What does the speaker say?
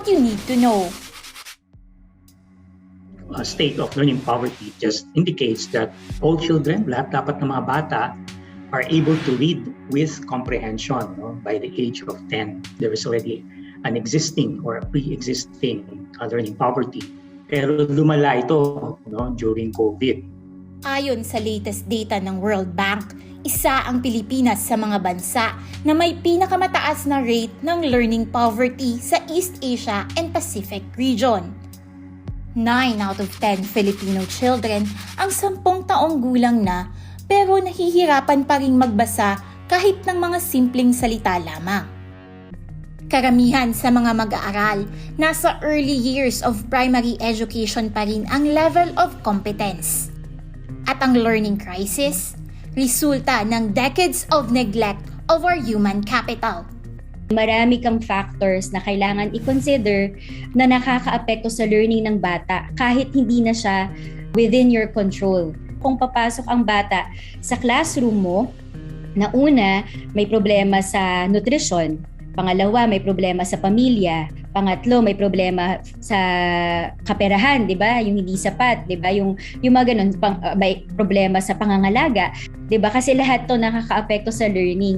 you need to know. A state of learning poverty just indicates that all children, lahat dapat ng mga bata, are able to read with comprehension. No? By the age of 10, there is already an existing or a pre-existing learning poverty. Pero lumala ito during COVID. Ayon sa latest data ng World Bank, isa ang Pilipinas sa mga bansa na may pinakamataas na rate ng learning poverty sa East Asia and Pacific region. 9 out of 10 Filipino children ang 10 taong gulang na pero nahihirapan pa ring magbasa kahit ng mga simpleng salita lamang. Karamihan sa mga mag-aaral, nasa early years of primary education pa rin ang level of competence. At ang learning crisis, resulta ng decades of neglect of our human capital. Marami kang factors na kailangan i-consider na nakakaapekto sa learning ng bata kahit hindi na siya within your control. Kung papasok ang bata sa classroom mo, na una, may problema sa nutrisyon. Pangalawa, may problema sa pamilya. Pangatlo, may problema sa kaperahan, 'di ba? Yung hindi sapat, 'di ba? Yung mga ganun, may problema sa pangangalaga, 'di ba? Kasi lahat 'to nakakaapekto sa learning.